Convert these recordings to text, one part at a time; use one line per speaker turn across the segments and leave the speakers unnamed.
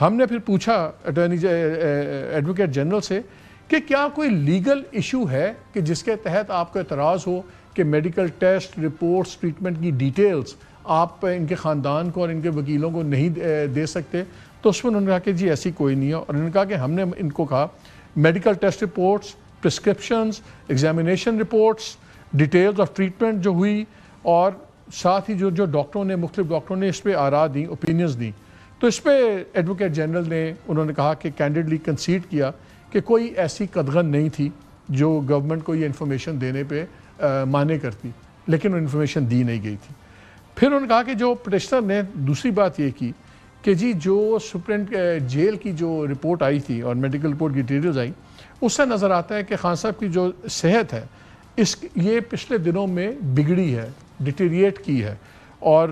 ہم نے پھر پوچھا ایڈوکیٹ جنرل سے کہ کیا کوئی لیگل ایشو ہے کہ جس کے تحت آپ کو اعتراض ہو کہ میڈیکل ٹیسٹ رپورٹس ٹریٹمنٹ کی ڈیٹیلز آپ ان کے خاندان کو اور ان کے وکیلوں کو نہیں دے سکتے؟ تو اس میں انہوں نے کہا کہ جی ایسی کوئی نہیں ہے، اور انہوں نے کہا کہ ہم نے ان کو کہا medical test reports, prescriptions, examination reports, details of treatment جو ہوئی، اور ساتھ ہی جو ڈاکٹروں نے مختلف ڈاکٹروں نے اس پہ آراء دیں، اوپینینز دیں، تو اس پہ ایڈوکیٹ جنرل نے انہوں نے کہا کہ کینڈیڈلی کنسیڈ کیا کہ کوئی ایسی قدغن نہیں تھی جو گورنمنٹ کو یہ انفارمیشن دینے پہ مانے کرتی، لیکن وہ انفارمیشن دی نہیں گئی تھی۔ پھر انہوں نے کہا کہ جو پٹیشنر نے دوسری بات یہ کی کہ جی جو سپرنٹ جیل کی جو رپورٹ آئی تھی اور میڈیکل رپورٹ کی ڈیٹیلز آئی، اس سے نظر آتا ہے کہ خان صاحب کی جو صحت ہے یہ پچھلے دنوں میں بگڑی ہے، ڈیٹیریٹ کی ہے، اور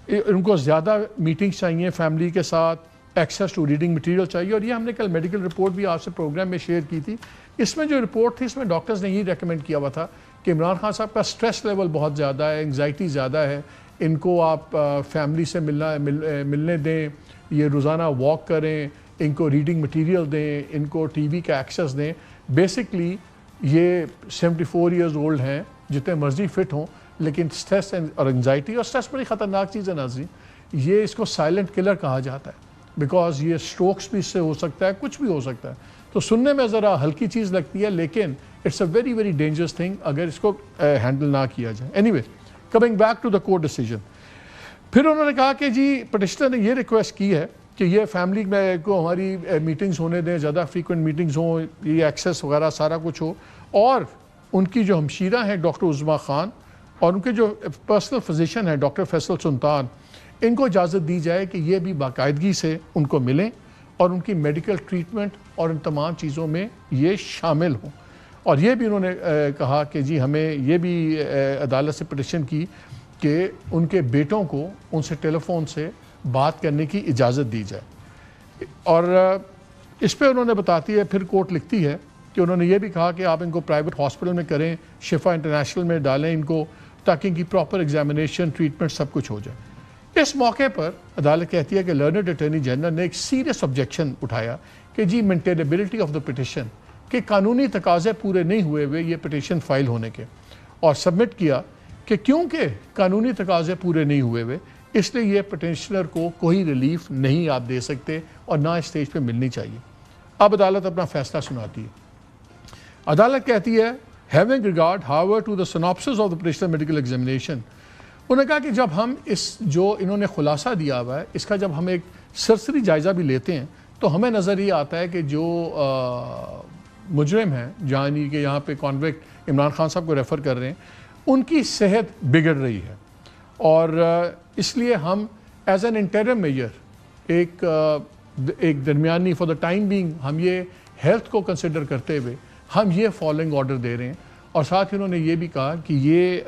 ان کو زیادہ میٹنگز چاہیے فیملی کے ساتھ، ایکسیس ٹو ریڈنگ مٹیریل چاہیے، اور یہ ہم نے کل میڈیکل رپورٹ بھی آپ سے پروگرام میں شیئر کی تھی۔ اس میں جو رپورٹ تھی اس میں ڈاکٹرز نے یہ ریکمینڈ کیا ہوا تھا کہ عمران خان صاحب کا سٹریس لیول بہت زیادہ ہے، انگزائٹی زیادہ ہے، ان کو آپ فیملی سے ملنے دیں، یہ روزانہ واک کریں، ان کو ریڈنگ مٹیریل دیں، ان کو ٹی وی کا ایکسیس دیں۔ بیسکلی یہ 74 ایئرز اولڈ ہیں، جتنے مرضی فٹ ہوں، لیکن سٹریس اور انگزائٹی، اور سٹریس بڑی خطرناک چیز ہے ناظرین، یہ اس کو سائلنٹ کلر کہا جاتا ہے، بیکاز یہ سٹروکس بھی اس سے ہو سکتا ہے، کچھ بھی ہو سکتا ہے۔ تو سننے میں ذرا ہلکی چیز لگتی ہے، لیکن it's a very very dangerous thing اگر اس کو ہینڈل نہ کیا جائے۔ Anyway, coming back to the court decision, پھر انہوں نے کہا کہ جی پٹیشنر نے یہ ریکویسٹ کی ہے کہ یہ فیملی میں کو ہماری میٹنگز ہونے دیں، زیادہ فریکوینٹ میٹنگز ہوں، یہ ایکسیس وغیرہ سارا کچھ ہو، اور ان کی جو ہمشیرہ ہیں ڈاکٹر عظمیٰ خان اور ان کے جو پرسنل فزیشین ہیں ڈاکٹر فیصل سلطان، ان کو اجازت دی جائے کہ یہ بھی باقاعدگی سے ان کو ملیں اور ان کی میڈیکل ٹریٹمنٹ اور ان تمام چیزوں میں یہ شامل ہوں۔ اور یہ بھی انہوں نے کہا کہ جی ہمیں یہ بھی عدالت سے پٹیشن کی کہ ان کے بیٹوں کو ان سے ٹیلی فون سے بات کرنے کی اجازت دی جائے۔ اور اس پہ انہوں نے بتاتی ہے، پھر کورٹ لکھتی ہے کہ انہوں نے یہ بھی کہا کہ آپ ان کو پرائیویٹ ہاسپٹل میں کریں، شفا انٹرنیشنل میں ڈالیں ان کو، تاکہ ان کی پراپر ایگزامینیشن، ٹریٹمنٹ سب کچھ ہو جائے۔ اس موقع پر عدالت کہتی ہے کہ لرنڈ اٹارنی جنرل نے ایک سیریس آبجیکشن اٹھایا کہ جی مینٹینیبلٹی آف دا پٹیشن، کہ قانونی تقاضے پورے نہیں ہوئے ہوئے یہ پٹیشن فائل ہونے کے، اور سبمٹ کیا کہ کیونکہ قانونی تقاضے پورے نہیں ہوئے ہوئے اس لیے یہ پٹیشنر کو کوئی ریلیف نہیں آپ دے سکتے اور نہ اسٹیج پہ ملنی چاہیے۔ اب عدالت اپنا فیصلہ سناتی ہے۔ عدالت کہتی ہے having regard however to the synopsis of the petitioner medical examination، انہوں نے کہا کہ جب ہم اس جو انہوں نے خلاصہ دیا ہوا ہے اس کا جب ہم ایک سرسری جائزہ بھی لیتے ہیں تو ہمیں نظر یہ آتا ہے کہ جو مجرم ہیں یعنی کہ یہاں پہ کانوکٹ عمران خان صاحب کو ریفر کر رہے ہیں، ان کی صحت بگڑ رہی ہے، اور اس لیے ہم ایز این انٹرم میجر ایک درمیانی فار دا ٹائم بینگ ہم یہ ہیلتھ کو کنسیڈر کرتے ہوئے ہم یہ فالوئنگ آرڈر دے رہے ہیں۔ اور ساتھ ہی انہوں نے یہ بھی کہا کہ یہ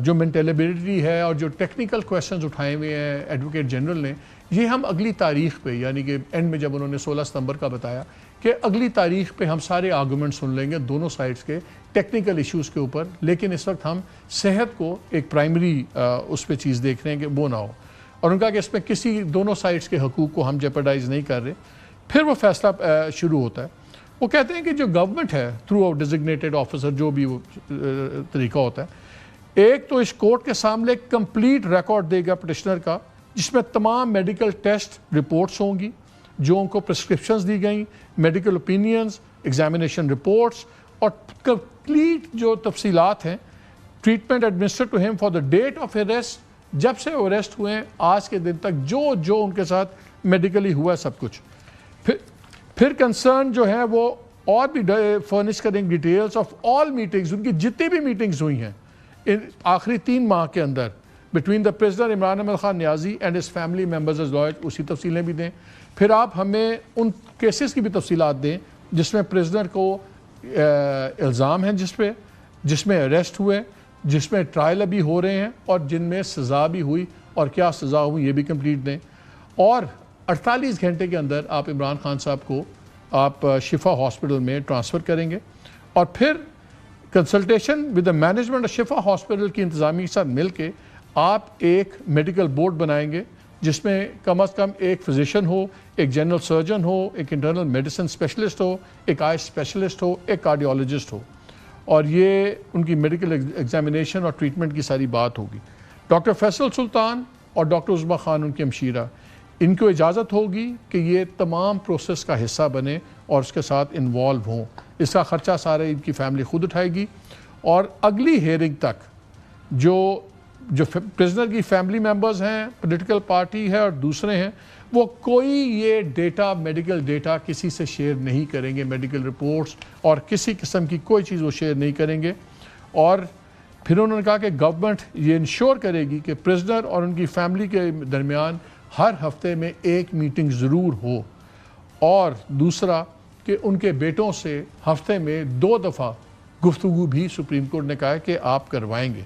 جو مینٹینیبلٹی ہے اور جو ٹیکنیکل کویسچنز اٹھائے ہوئے ہیں ایڈوکیٹ جنرل نے، یہ ہم اگلی تاریخ پہ یعنی کہ اینڈ میں جب انہوں نے 16 ستمبر کا بتایا کہ اگلی تاریخ پہ ہم سارے آرگومنٹ سن لیں گے دونوں سائڈز کے ٹیکنیکل ایشوز کے اوپر، لیکن اس وقت ہم صحت کو ایک پرائمری اس پہ چیز دیکھ رہے ہیں کہ وہ نہ ہو، اور ان کا کہ اس میں کسی دونوں سائڈز کے حقوق کو ہم جیپرڈائز نہیں کر رہے۔ پھر وہ فیصلہ شروع ہوتا ہے۔ وہ کہتے ہیں کہ جو گورنمنٹ ہے تھرو آؤٹ ڈیزگنیٹڈ آفیسر جو بھی وہ طریقہ ہوتا ہے، ایک تو اس کورٹ کے سامنے کمپلیٹ ریکارڈ دے گا پٹیشنر کا جس میں تمام میڈیکل ٹیسٹ رپورٹس ہوں گی، جو ان کو پرسکرپشنز دی گئیں، میڈیکل اوپینینز، ایگزامینیشن رپورٹس، اور کمپلیٹ جو تفصیلات ہیں treatment administered to him for the date of arrest, جب سے اریسٹ ہوئے ہیں آج کے دن تک جو ان کے ساتھ میڈیکلی ہوا ہے سب کچھ۔ پھر کنسرن جو ہے وہ اور بھی فرنش کریں ڈیٹیلز آف آل میٹنگز، ان کی جتنی بھی میٹنگز ہوئی ہیں آخری 3 ماہ کے اندر between the president Imran Ahmed Khan Niazi and his family members is lawyer, اسی تفصیلیں بھی دیں۔ پھر آپ ہمیں ان کیسز کی بھی تفصیلات دیں جس میں پریزیڈنٹ کو الزام ہیں جس میں اریسٹ ہوئے، جس میں ٹرائل ابھی ہو رہے ہیں، اور جن میں سزا بھی ہوئی اور کیا سزا ہوئی یہ بھی کمپلیٹ دیں۔ اور 48 گھنٹے کے اندر آپ عمران خان صاحب کو آپ شفا ہاسپٹل میں ٹرانسفر کریں گے، اور پھر consultation with the management of شفا ہاسپٹل کی انتظامیہ کے ساتھ مل کے آپ ایک میڈیکل بورڈ بنائیں گے جس میں کم از کم ایک فزیشین ہو, ایک جنرل سرجن ہو, ایک انٹرنل میڈیسن اسپیشلسٹ ہو, ایک آئی اسپیشلسٹ ہو, ایک کارڈیولوجسٹ ہو, اور یہ ان کی میڈیکل ایگزامینیشن اور ٹریٹمنٹ کی ساری بات ہوگی. ڈاکٹر فیصل سلطان اور ڈاکٹر عظمیٰ خان ان کی ہمشیرہ, ان کو اجازت ہوگی کہ یہ تمام پروسیس کا حصہ بنے اور اس کے ساتھ انوالو ہوں. اس کا خرچہ سارے ان کی فیملی خود اٹھائے گی, اور اگلی ہیئرنگ تک جو پرزنر کی فیملی ممبرز ہیں, پولیٹیکل پارٹی ہے اور دوسرے ہیں, وہ کوئی یہ ڈیٹا, میڈیکل ڈیٹا کسی سے شیئر نہیں کریں گے, میڈیکل رپورٹس اور کسی قسم کی کوئی چیز وہ شیئر نہیں کریں گے. اور پھر انہوں نے کہا کہ گورنمنٹ یہ انشور کرے گی کہ پرزنر اور ان کی فیملی کے درمیان ہر ہفتے میں ایک میٹنگ ضرور ہو, اور دوسرا کہ ان کے بیٹوں سے ہفتے میں 2 دفعہ گفتگو بھی سپریم کورٹ نے کہا ہے کہ آپ کروائیں گے.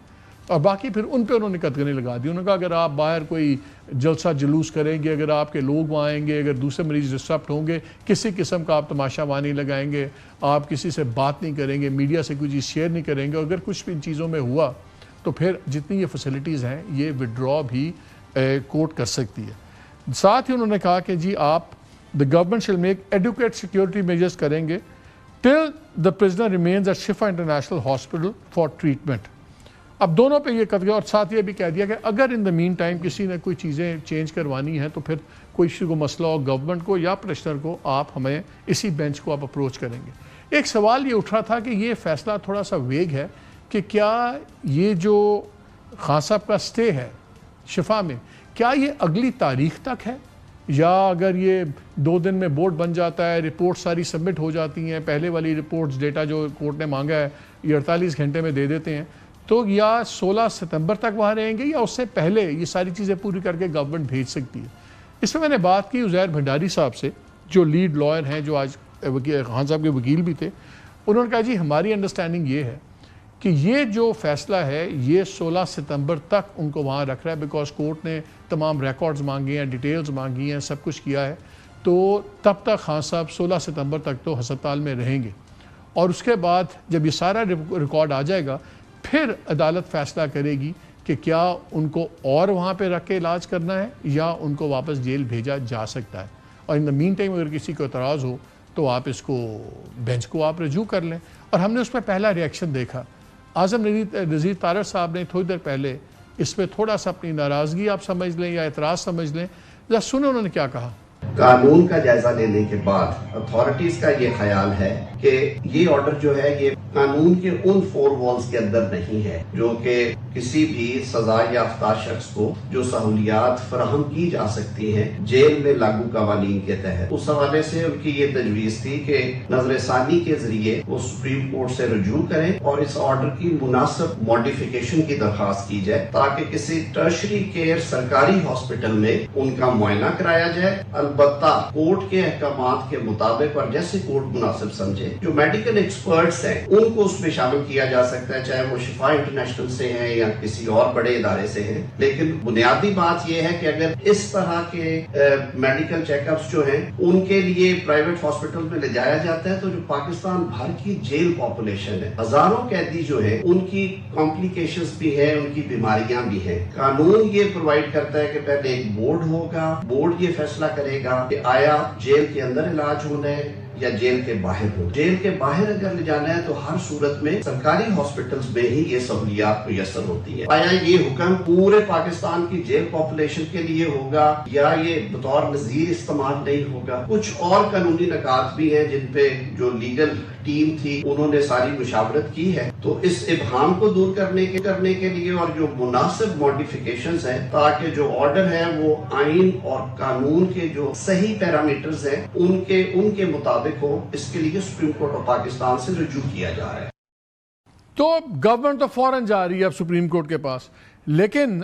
اور باقی پھر ان پہ انہوں نے قدغنیں لگا دی. انہوں نے کہا اگر آپ باہر کوئی جلسہ جلوس کریں گے, اگر آپ کے لوگ وہاں آئیں گے, اگر دوسرے مریض ڈسٹربٹ ہوں گے, کسی قسم کا آپ تماشا وانی لگائیں گے, آپ کسی سے بات نہیں کریں گے, میڈیا سے کوئی چیز شیئر نہیں کریں گے, اگر کچھ بھی ان چیزوں میں ہوا تو پھر جتنی یہ فیسلٹیز ہیں یہ وڈرا بھی کورٹ کر سکتی ہے. ساتھ ہی انہوں نے کہا کہ جی آپ the government shall make adequate security measures کریں گے till the prisoner remains at شفا انٹرنیشنل ہاسپٹل for treatment. اب دونوں پہ یہ کر گیا, اور ساتھ یہ بھی کہہ دیا کہ اگر ان دا مین ٹائم کسی نے کوئی چیزیں چینج کروانی ہیں تو پھر کوئی کسی کو مسئلہ ہو گورنمنٹ کو یا پریشنر کو, آپ ہمیں اسی بینچ کو آپ اپروچ کریں گے. ایک سوال یہ اٹھ رہا تھا کہ یہ فیصلہ تھوڑا سا ویگ ہے کہ کیا یہ جو خان صاحب کا سٹے ہے شفا میں, کیا یہ اگلی تاریخ تک ہے, یا اگر یہ 2 دن میں بورڈ بن جاتا ہے, رپورٹ ساری سبمٹ ہو جاتی ہیں, پہلے والی رپورٹس ڈیٹا جو کورٹ نے مانگا ہے یہ 48 گھنٹے میں دے دیتے ہیں, تو یا 16 ستمبر تک وہاں رہیں گے یا اس سے پہلے یہ ساری چیزیں پوری کر کے گورنمنٹ بھیج سکتی ہے. اس میں نے بات کی عزیر بھنڈاری صاحب سے جو لیڈ لائر ہیں, جو آج خان صاحب کے وکیل بھی تھے. انہوں نے کہا جی ہماری انڈرسٹینڈنگ یہ ہے کہ یہ جو فیصلہ ہے یہ 16 ستمبر تک ان کو وہاں رکھ رہا ہے, بیکاز کورٹ نے تمام ریکارڈز مانگے ہیں, ڈیٹیلز مانگی ہیں, سب کچھ کیا ہے, تو تب تک خان صاحب 16 ستمبر تک تو ہسپتال میں رہیں گے, اور اس کے بعد جب یہ سارا ریکارڈ آ جائے گا پھر عدالت فیصلہ کرے گی کہ کیا ان کو اور وہاں پہ رکھ کے علاج کرنا ہے یا ان کو واپس جیل بھیجا جا سکتا ہے. اور ان دا مین ٹائم اگر کسی کو اعتراض ہو تو آپ اس کو بینچ کو آپ رجوع کر لیں. اور ہم نے اس پہ پہلا ریئیکشن دیکھا, اعظم نذیر طارق صاحب نے تھوڑی دیر پہلے اس پہ تھوڑا سا اپنی ناراضگی آپ سمجھ لیں یا اعتراض سمجھ لیں, ذرا سنیں انہوں نے کیا کہا.
قانون کا جائزہ لینے کے بعد اتھارٹیز کا یہ خیال ہے کہ یہ آرڈر جو ہے یہ قانون کے ان 4 والز کے اندر نہیں ہے جو کہ کسی بھی سزا یافتہ شخص کو جو سہولیات فراہم کی جا سکتی ہیں جیل میں لاگو قوانین کے تحت. اس حوالے سے ان کی یہ تجویز تھی کہ نظر ثانی کے ذریعے وہ سپریم کورٹ سے رجوع کریں اور اس آرڈر کی مناسب ماڈیفیکیشن کی درخواست کی جائے تاکہ کسی ٹرشری کیئر سرکاری ہاسپٹل میں ان کا معائنہ کرایا جائے, البتہ کورٹ کے احکامات کے مطابق اور جیسے کورٹ مناسب سمجھے. جو میڈیکل ایکسپرٹس ہیں ان کو اس میں شامل کیا جا سکتا ہے, چاہے وہ شفا انٹرنیشنل سے ہیں یا کسی اور بڑے ادارے سے ہیں. لیکن بنیادی بات یہ ہے کہ اگر اس طرح کے میڈیکل چیک اپس جو ہیں ان کے لیے پرائیویٹ ہاسپٹل میں لے جایا جاتا ہے تو جو پاکستان بھر کی جیل پاپولیشن ہے, ہزاروں قیدی جو ہیں ان کی کمپلیکیشنز بھی ہیں, ان کی بیماریاں بھی ہیں. قانون یہ پرووائڈ کرتا ہے کہ پہلے ایک بورڈ ہوگا, بورڈ یہ فیصلہ کرے گا کہ آیا جیل کے اندر علاج ہونا ہے یا جیل کے باہر ہو. جیل کے باہر اگر لے جانا ہے تو ہر صورت میں سرکاری ہاسپٹلز میں ہی یہ سہولیات میسر ہوتی ہے. آیا یہ حکم پورے پاکستان کی جیل پاپولیشن کے لیے ہوگا یا یہ بطور نظیر استعمال نہیں ہوگا؟ کچھ اور قانونی نکات بھی ہیں جن پہ جو لیگل ٹیم تھی انہوں نے ساری مشاورت کی ہے. تو اس ابہام کو دور کرنے کے لیے اور جو مناسب ماڈیفیکیشنز ہیں تاکہ جو آرڈر ہے وہ آئین اور قانون کے جو صحیح پیرامیٹرز ہیں ان کے مطابق ہو, اس کے لیے سپریم کورٹ آف پاکستان سے رجوع کیا جا رہا ہے.
تو گورنمنٹ تو فوراً جا رہی ہے اب سپریم کورٹ کے پاس, لیکن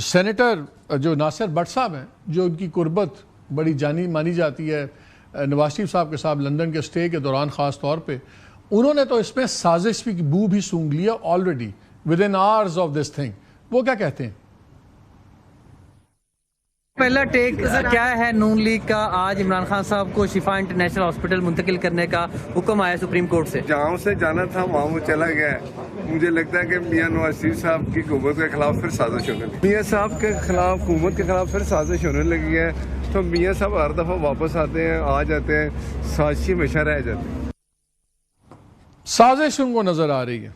سینیٹر جو ناصر بٹ صاحب ہیں جو ان کی قربت بڑی جانی مانی جاتی ہے نواز شریف صاحب کے ساتھ لندن کے سٹے کے دوران خاص طور پہ, انہوں نے تو اس میں سازش کی بو بھی سونگ لیا already with in hours of this thing. وہ کیا کہتے ہیں؟
پہلا ٹیک کیا ہے نون لیگ کا؟ آج عمران خان صاحب کو شفا انٹرنیشنل ہاسپٹل منتقل کرنے کا حکم آیا سپریم کورٹ سے.
جہاں سے جانا تھا وہاں وہ چلا گیا ہے. مجھے لگتا ہے کہ میاں نواز شریف صاحب کی حکومت کے خلاف پھر سازش ہونے لگی, میاں صاحب کے خلاف حکومت کے خلاف پھر سازش ہونے لگی ہے. تو میاں صاحب ہر دفعہ واپس آتے ہیں, آ جاتے ہیں, سازشی ہمیشہ رہ جاتے ہیں.
سازش ان کو نظر آ رہی ہے.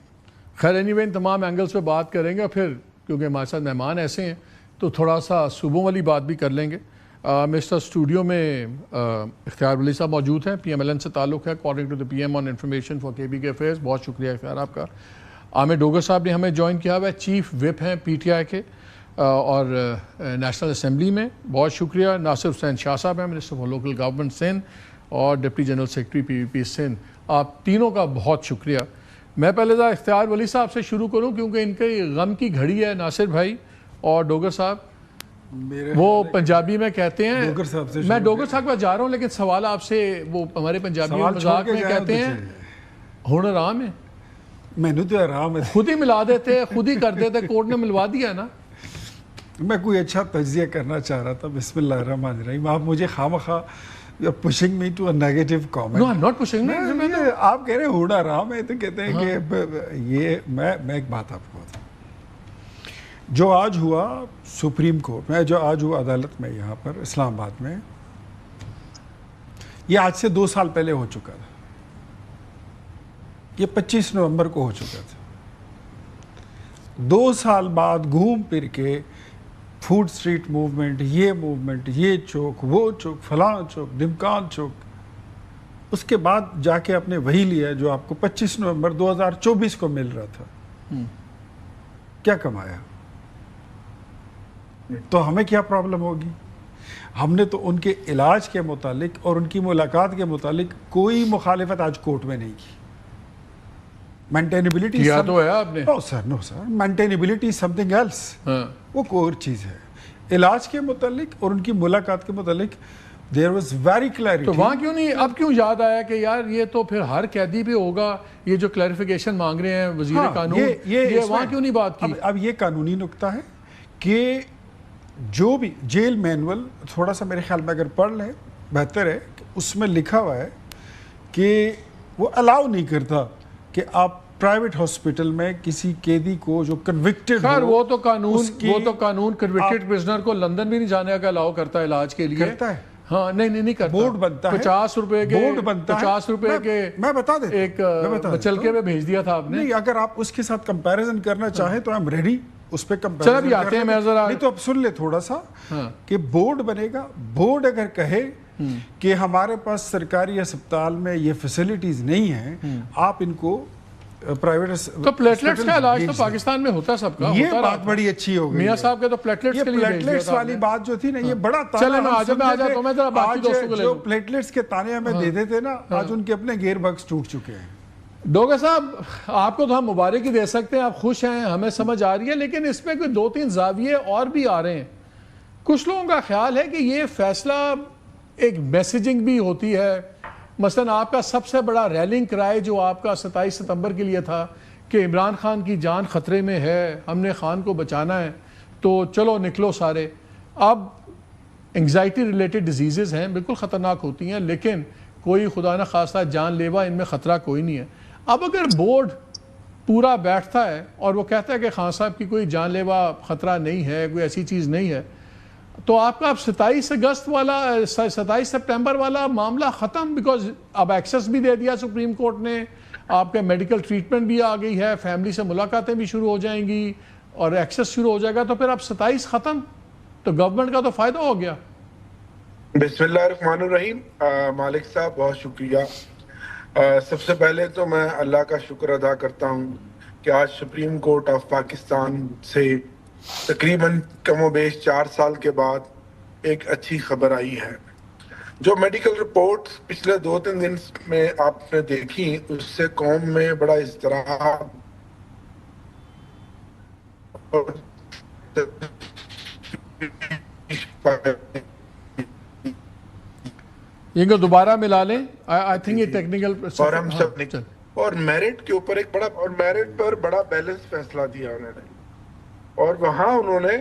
خیر اینی ان تمام اینگلز پہ بات کریں گے, پھر کیونکہ ہمارے ساتھ مہمان ایسے ہیں تو تھوڑا سا صوبوں والی بات بھی کر لیں گے. مسٹر اسٹوڈیو میں اختیار ولی صاحب موجود ہیں, پی ایم ایل این سے تعلق ہے, according to the P M on information for K B K affairs. بہت شکریہ اختیار آپ کا. عامر ڈوگر صاحب نے ہمیں جوائن کیا ہوا ہے, چیف وپ ہیں پی ٹی آئی کے اور نیشنل اسمبلی میں. بہت شکریہ. ناصر حسین شاہ صاحب ہیں, minister for local government Sindh اور ڈپٹی جنرل سیکرٹری پی وی پی سندھ. آپ تینوں کا بہت شکریہ. میں پہلے ذرا اختیار ولی صاحب سے شروع کروں کیونکہ ان کے غم کی گھڑی ہے. ناصر بھائی اور ڈوگر صاحب, وہ پنجابی میں کہتے ہیں, میں ڈوگر صاحب کا جا رہا ہوں لیکن سوال آپ سے, وہ ہمارے پنجابی مذاق میں کہتے ہیں ہن آرام ہے.
مینو تو آرام ہے,
خود ہی ملا دیتے, خود ہی کر دیتے, کورٹ نے ملوا دیا نا.
میں کوئی اچھا تجزیہ کرنا چاہ رہا تھا. بسم اللہ الرحمن الرحیم. آپ مجھے خواہ pushing me to a negative comment.
No, I'm not pushing me.
آپ کہہ رہے ہیں ہن آرام ہے, تو کہتے ہیں کہ یہ میں ایک بات آپ کو بتاؤں. جو آج ہوا سپریم کورٹ میں, جو آج ہوا عدالت میں یہاں پر اسلام آباد میں, یہ آج سے 2 سال پہلے ہو چکا تھا. یہ 25 نومبر کو ہو چکا تھا. 2 سال بعد گھوم پھر کے فوڈ سٹریٹ موومنٹ, یہ چوک, وہ چوک, فلاں چوک, ڈمکان چوک, اس کے بعد جا کے آپ نے وہی لیا جو آپ کو 25 نومبر 2024 کو مل رہا تھا. کیا کمایا؟ تو ہمیں کیا پرابلم ہوگی؟ ہم نے تو ان کے علاج کے متعلق اور ان کی ملاقات کے متعلق کوئی مخالفت آج کورٹ میں نہیں کی. مینٹینیبلٹی
کیا تو ہے آپ نے.
نو سر, مینٹینیبلٹی سم تھنگ ایلس. وہ کوئی اور چیز ہے. علاج کے متعلق اور ان کی ملاقات کے متعلق there was very clarity.
تو وہاں کیوں نہیں, اب کیوں یاد آیا کہ یار یہ تو پھر ہر قیدی پہ ہوگا, یہ جو کلیریفیکیشن مانگ رہے ہیں وزیر قانون, یہ وہاں کیوں نہیں بات کی؟
اب یہ قانونی نکتہ ہے کہ جو بھی جیل مینول تھوڑا سا میرے خیال میں اگر پڑھ لیں بہتر ہے, کہ اس میں لکھا ہوا ہے کہ وہ الاؤ نہیں کرتا کہ آپ پرائیویٹ ہاسپٹل میں کسی قیدی کو جو کنوکٹڈ
خیر وہ تو قانون کنوکٹڈ پرزنر کو لندن بھی نہیں جانے کا الاؤ کرتا ہے علاج کے لیے.
کرتا ہے.
ہاں نہیں کرتا.
بورڈ بنتا ہے,
50 روپے کے,
بورڈ بنتا ہے,
50 روپے کے
میں بتا دیتا ہوں,
ایک مچلکے میں بھیج دیا تھا آپ نے.
نہیں, اگر آپ اس کے ساتھ کمپیریزن کرنا چاہیں تو I'm ready اس پہ کمپیریزن.
چل ابھی آتے ہیں, میں ذرا
نہیں تو اب سن لے تھوڑا سا کہ بورڈ بنے گا. بورڈ اگر کہے کہ ہمارے پاس سرکاری اسپتال میں یہ فیسلٹیز نہیں ہیں, آپ ان کو پرائیویٹ,
تو پلیٹلیٹس کا علاج تو پاکستان میں ہوتا سب کا.
یہ بات بڑی اچھی ہو گئی
میاں صاحب کے تو پلیٹلیٹس کے لیے
پلیٹلیٹس والی بات جو تھی نا, یہ بڑا
چلے میں آج میں ذرا باقی دوستوں کو لے
جو پلیٹلیٹس کے تانے ہمیں دیتے تھے نا, آج ان کے اپنے گیئر بگز ٹوٹ چکے ہیں.
ڈوگر صاحب آپ کو تو ہم مبارکی دے سکتے ہیں, آپ خوش ہیں, ہمیں سمجھ آ رہی ہے, لیکن اس میں کوئی 2-3 زاویے اور بھی آ رہے ہیں. کچھ لوگوں کا خیال ہے کہ یہ فیصلہ ایک میسیجنگ بھی ہوتی ہے. مثلا آپ کا سب سے بڑا ریلنگ کرائے جو آپ کا 27 ستمبر کے لیے تھا کہ عمران خان کی جان خطرے میں ہے, ہم نے خان کو بچانا ہے, تو چلو نکلو سارے. اب انگزائٹی ریلیٹڈ ڈیزیزز ہیں, بالکل خطرناک ہوتی ہیں, لیکن کوئی خدا نہ خواستہ جان لیوا ان میں خطرہ کوئی نہیں ہے. اب اگر بورڈ پورا بیٹھتا ہے اور وہ کہتا ہے کہ خان صاحب کی کوئی جان لیوا خطرہ نہیں ہے, کوئی ایسی چیز نہیں ہے, تو آپ کا اب 27 سپٹمبر والا معاملہ ختم, بیکاز اب ایکسس بھی دے دیا سپریم کورٹ نے, آپ کا میڈیکل ٹریٹمنٹ بھی آ گئی ہے, فیملی سے ملاقاتیں بھی شروع ہو جائیں گی اور ایکسس شروع ہو جائے گا, تو پھر اب 27 ختم, تو گورنمنٹ کا تو فائدہ ہو گیا.
بسم اللہ الرحمن الرحیم. مالک صاحب بہت شکریہ. سب سے پہلے تو میں اللہ کا شکر ادا کرتا ہوں کہ آج سپریم کورٹ آف پاکستان سے تقریباً کم و بیش 4 سال کے بعد ایک اچھی خبر آئی ہے. جو میڈیکل رپورٹ پچھلے 2-3 دن میں آپ نے دیکھی, اس سے قوم میں بڑا اضطراب
یہ کو دوبارہ ملا لیں, آئی تھنک یہ ٹیکنیکل,
اور ہم سب اور میرٹ کے اوپر ایک بڑا, اور میرٹ پر بڑا بیلنس فیصلہ دیا انہوں نے, اور وہاں انہوں نے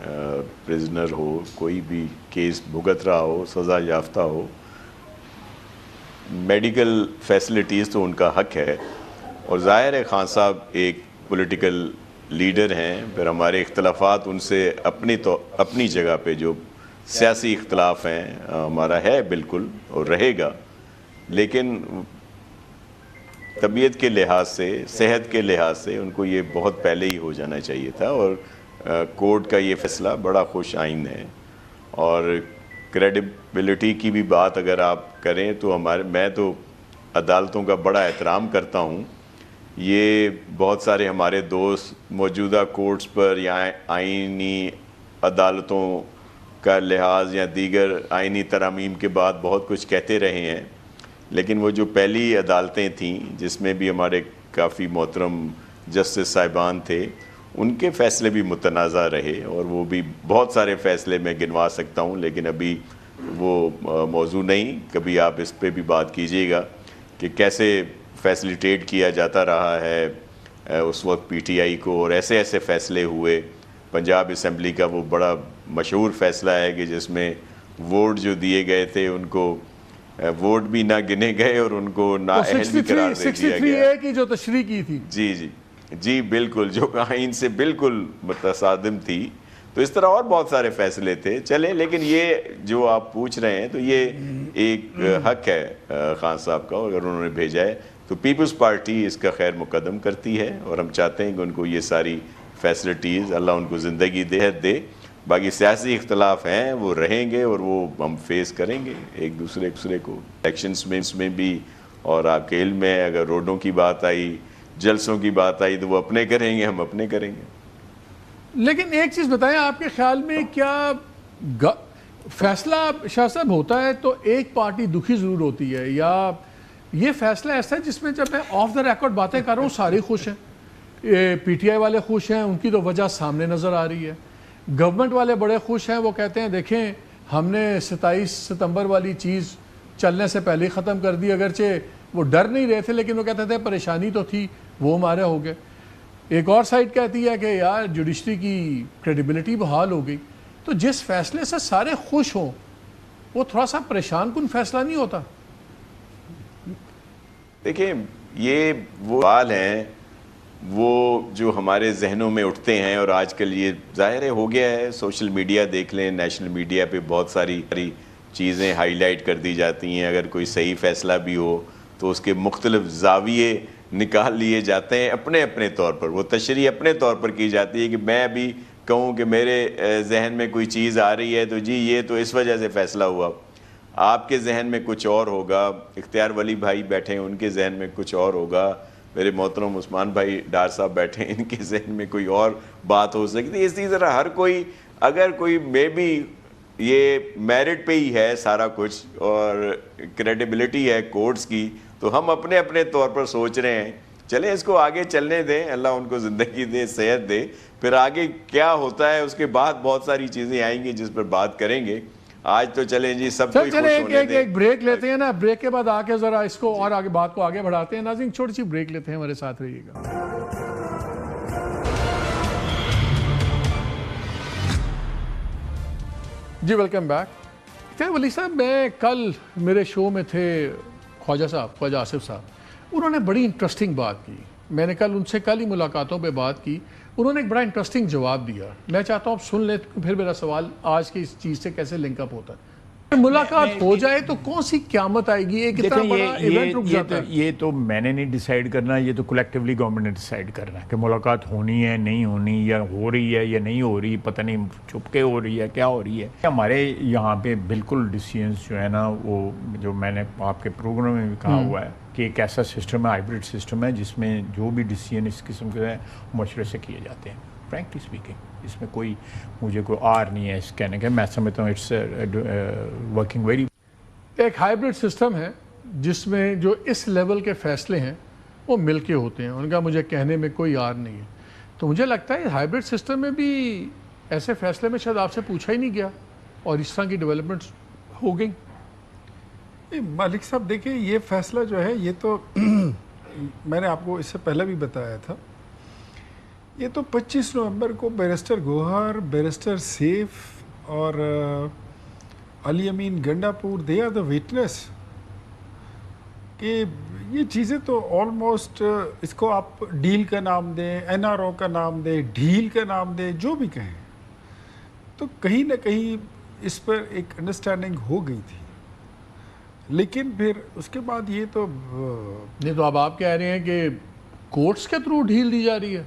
پرزنر ہو, کوئی بھی کیس بھگت رہا ہو, سزا یافتہ ہو, میڈیکل فیسلٹیز تو ان کا حق ہے. اور ظاہر ہے خان صاحب ایک پولیٹیکل لیڈر ہیں, پھر ہمارے اختلافات ان سے اپنی جگہ پہ جو سیاسی اختلاف ہیں ہمارا ہے بالکل اور رہے گا, لیکن طبیعت کے لحاظ سے, صحت کے لحاظ سے ان کو یہ بہت پہلے ہی ہو جانا چاہیے تھا. اور کورٹ کا یہ فیصلہ بڑا خوش آئند ہے. اور کریڈیبلٹی کی بھی بات اگر آپ کریں تو میں تو عدالتوں کا بڑا احترام کرتا ہوں. یہ بہت سارے ہمارے دوست موجودہ کورٹس پر یا آئینی عدالتوں کا لحاظ یا دیگر آئینی ترامیم کے بعد بہت کچھ کہتے رہے ہیں, لیکن وہ جو پہلی عدالتیں تھیں جس میں بھی ہمارے کافی محترم جسٹس صاحبان تھے, ان کے فیصلے بھی متنازع رہے. اور وہ بھی بہت سارے فیصلے میں گنوا سکتا ہوں, لیکن ابھی وہ موضوع نہیں. کبھی آپ اس پہ بھی بات کیجیے گا کہ کیسے فیسلیٹیٹ کیا جاتا رہا ہے اس وقت پی ٹی آئی کو, اور ایسے ایسے فیصلے ہوئے. پنجاب اسمبلی کا وہ بڑا مشہور فیصلہ ہے کہ جس میں ووٹ جو دیے گئے تھے ان کو ووٹ بھی نہ گنے گئے اور ان کو نااہل بھی قرار دے دیا گیا.
63A کی جو تشریح کی تھی,
جی بالکل, جو آئین سے بالکل متصادم تھی. تو اس طرح اور بہت سارے فیصلے تھے چلے, لیکن یہ جو آپ پوچھ رہے ہیں تو یہ ایک حق ہے خان صاحب کا, اور اگر انہوں نے بھیجا ہے تو پیپلز پارٹی اس کا خیر مقدم کرتی ہے. اور ہم چاہتے ہیں کہ ان کو یہ ساری فیسلٹیز, اللہ ان کو زندگی دے. باقی سیاسی اختلاف ہیں وہ رہیں گے اور وہ ہم فیس کریں گے ایک دوسرے کو الیکشنز میں بھی. اور آپ کے علم میں اگر روڈوں کی بات آئی, جلسوں کی بات آئی تو وہ اپنے کریں گے, ہم اپنے کریں گے.
لیکن ایک چیز بتائیں, آپ کے خیال میں کیا فیصلہ شاہ صاحب ہوتا ہے تو ایک پارٹی دکھی ضرور ہوتی ہے, یا یہ فیصلہ ایسا ہے جس میں جب میں آف دا ریکارڈ باتیں کر رہا ہوں سارے خوش ہیں, پی ٹی آئی والے خوش ہیں, ان کی تو وجہ سامنے نظر آ رہی ہے, گورنمنٹ والے بڑے خوش ہیں, وہ کہتے ہیں دیکھیں ہم نے 27 ستمبر والی چیز چلنے سے پہلے ہی ختم کر دی, اگرچہ وہ ڈر نہیں رہے تھے لیکن وہ کہتے تھے پریشانی تو تھی, وہ ہمارے ہو گئے. ایک اور سائڈ کہتی ہے کہ یار جوڈیشری کی کریڈیبلٹی بحال ہو گئی. تو جس فیصلے سے سارے خوش ہوں وہ تھوڑا سا پریشان کن فیصلہ نہیں ہوتا؟
دیکھیں یہ وہ سوال ہیں وہ جو ہمارے ذہنوں میں اٹھتے ہیں, اور آج کل یہ ظاہر ہو گیا ہے, سوشل میڈیا دیکھ لیں, نیشنل میڈیا پہ بہت ساری چیزیں ہائی لائٹ کر دی جاتی ہیں. اگر کوئی صحیح فیصلہ بھی ہو تو اس کے مختلف زاویے نکال لیے جاتے ہیں اپنے طور پر, وہ تشریح اپنے طور پر کی جاتی ہے کہ میں بھی کہوں کہ میرے ذہن میں کوئی چیز آ رہی ہے تو جی یہ تو اس وجہ سے فیصلہ ہوا, آپ کے ذہن میں کچھ اور ہوگا. اختیار ولی بھائی بیٹھے ہیں, ان کے ذہن میں کچھ اور ہوگا. میرے محترم عثمان بھائی ڈار صاحب بیٹھے ہیں, ان کے ذہن میں کوئی اور بات ہو سکتی ہے. اسی طرح ہر کوئی, اگر کوئی میں بھی یہ میرٹ پہ ہی ہے سارا کچھ اور کریڈیبلٹی ہے کورٹس کی, تو ہم اپنے طور پر سوچ رہے ہیں چلیں اس کو آگے چلنے دیں, اللہ ان کو زندگی دے, صحت دے, پھر آگے کیا ہوتا ہے اس کے بعد بہت ساری چیزیں آئیں گی جس پر بات کریں گے. آج تو چلیں جی سب کوئی خوش ہونے دیں.
ایک بریک لیتے ہیں نا, بریک کے بعد آ کے ذرا اس کو اور آگے بات کو آگے بڑھاتے ہیں. ناظرین چھوٹی سی بریک لیتے ہیں, ہمارے ساتھ رہیے گا. جی ویلکم بیک. اختیار ولی صاحب, میں کل میرے شو میں تھے خواجہ آصف صاحب, انہوں نے بڑی انٹرسٹنگ بات کی. میں نے کل ان سے ہی ملاقاتوں پہ بات کی, انہوں نے ایک بڑا انٹرسٹنگ جواب دیا. میں چاہتا ہوں آپ سن لیں, پھر میرا سوال آج کی اس چیز سے کیسے لنک اپ ہوتا ہے. ملاقات ہو جائے تو کون سی قیامت آئے گی؟ ایک اتنا بڑا ایونٹ رک جاتا ہے.
یہ تو میں نے نہیں ڈیسائیڈ کرنا, یہ تو کلیکٹیولی گورنمنٹ نے ڈیسائیڈ کرنا ہے کہ ملاقات ہونی ہے نہیں ہونی, یا ہو رہی ہے یا نہیں ہو رہی, پتہ نہیں چھپ کے ہو رہی ہے کیا ہو رہی ہے. ہمارے یہاں پہ بالکل ڈیسیژنس جو ہے نا, وہ جو میں نے آپ کے پروگرام میں بھی کہا ہوا ہے کہ ایک ایسا سسٹم ہے, ہائبرڈ سسٹم ہے, جس میں جو بھی ڈیسیژن اس قسم کے ہیں مشورے سے کیے جاتے ہیں. فرینکلی اسپیکنگ اس میں کوئی مجھے کوئی آر نہیں ہے اس کہنے کے, میں سمجھتا ہوں اٹس ورکنگ ویری.
ایک ہائبرڈ سسٹم ہے جس میں جو اس لیول کے فیصلے ہیں وہ مل کے ہوتے ہیں, ان کا مجھے کہنے میں کوئی آر نہیں ہے. تو مجھے لگتا ہے ہائبرڈ سسٹم میں بھی ایسے فیصلے میں شاید آپ سے پوچھا ہی نہیں گیا اور اس طرح کی ڈیولپمنٹس ہو گئیں.
مالک صاحب دیکھیں, یہ فیصلہ جو ہے یہ تو میں نے آپ کو اس سے پہلے بھی بتایا تھا, یہ تو 25 نومبر کو بیرسٹر گوہر، بیرسٹر سیف اور Ali Amin Gandapur they are the witness کہ یہ چیزیں تو آلموسٹ، اس کو آپ ڈیل کا نام دیں، این آر او کا نام دیں، ڈھیل کا نام دیں، جو بھی کہیں، تو کہیں نہ کہیں اس پر ایک انڈرسٹینڈنگ ہو گئی تھی. لیکن پھر اس کے بعد یہ تو
نہیں، تو اب آپ کہہ رہے ہیں کہ کورٹس کے تھرو ڈھیل دی جا رہی ہے؟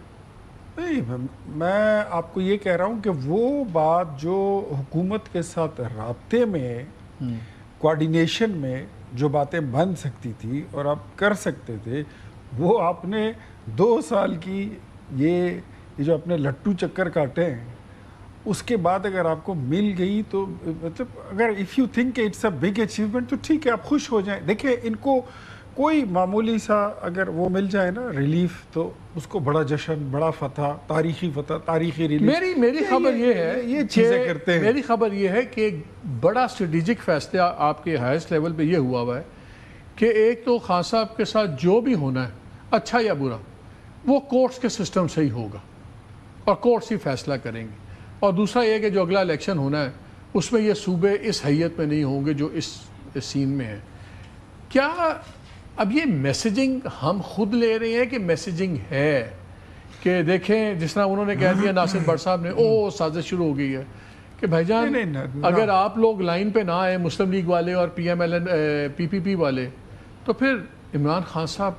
نہیں، میں آپ کو یہ کہہ رہا ہوں کہ وہ بات جو حکومت کے ساتھ رابطے میں، کوارڈینیشن میں جو باتیں بن سکتی تھی اور آپ کر سکتے تھے، وہ آپ نے 2 سال کی یہ جو اپنے لٹو چکر کاٹے ہیں، اس کے بعد اگر آپ کو مل گئی تو مطلب اگر if you think it's a big achievement تو ٹھیک ہے، آپ خوش ہو جائیں. دیکھیں، ان کو کوئی معمولی سا اگر وہ مل جائے نا ریلیف، تو اس کو بڑا جشن، بڑا فتح، تاریخی ریلیف.
میری خبر یہ ہے،
یہ چیزیں کرتے ہیں.
میری خبر یہ ہے کہ بڑا اسٹریٹجک فیصلہ آپ کے ہائیسٹ لیول پہ یہ ہوا ہے کہ ایک تو خان صاحب کے ساتھ جو بھی ہونا ہے، اچھا یا برا، وہ کورٹس کے سسٹم سے ہی ہوگا اور کورٹس ہی فیصلہ کریں گے. اور دوسرا یہ کہ جو اگلا الیکشن ہونا ہے اس میں یہ صوبے اس حیت میں نہیں ہوں گے جو اس سین میں ہے. کیا اب یہ میسیجنگ ہم خود لے رہے ہیں کہ میسیجنگ ہے کہ دیکھیں جس طرح انہوں نے کہہ دیا ناصر بٹ صاحب نے، سازش شروع ہو گئی ہے کہ بھائی جان اگر آپ لوگ لائن پہ نہ آئے، مسلم لیگ والے اور P M L N P P P والے، تو پھر عمران خان صاحب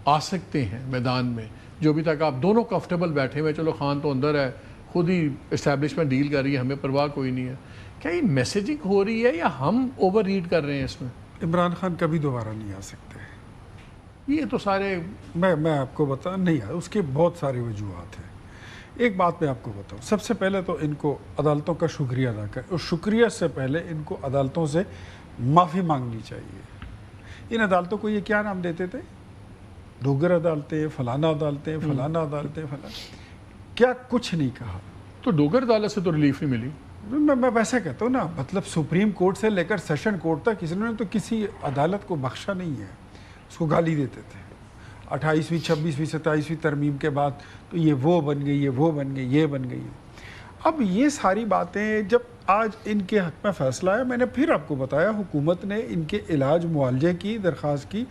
آ سکتے ہیں میدان میں، جو ابھی تک آپ دونوں کمفرٹیبل بیٹھے ہوئے، چلو خان تو اندر ہے، خود ہی اسٹیبلشمنٹ ڈیل کر رہی ہے، ہمیں پرواہ کوئی نہیں ہے. کیا یہ میسیجنگ ہو رہی ہے یا ہم اوور ریڈ کر رہے ہیں اس میں؟
عمران خان کبھی دوبارہ نہیں آ سکتے.
یہ تو سارے
میں آپ کو بتا نہیں ہے، اس کے بہت سارے وجوہات ہیں. ایک بات میں آپ کو بتاؤں، سب سے پہلے تو ان کو عدالتوں کا شکریہ ادا کریں، اور شکریہ سے پہلے ان کو عدالتوں سے معافی مانگنی چاہیے. ان عدالتوں کو یہ کیا نام دیتے تھے؟ ڈوگر عدالتیں، فلانا عدالتیں، فلانا عدالتیں، فلانا، کیا کچھ نہیں کہا.
تو ڈوگر عدالت سے تو ریلیف نہیں ملی.
میں ویسے کہتا ہوں نا، مطلب سپریم کورٹ سے لے کر سیشن کورٹ تک کسی نے تو کسی عدالت کو بخشا نہیں ہے. اس کو گالی دیتے تھے. 28ویں 26ویں 27ویں ترمیم کے بعد تو یہ وہ بن گئی، یہ وہ بن گئی، یہ بن گئی. اب یہ ساری باتیں جب آج ان کے حق میں فیصلہ ہے، میں نے پھر آپ کو بتایا، حکومت نے ان کے علاج معالجے کی درخواست کی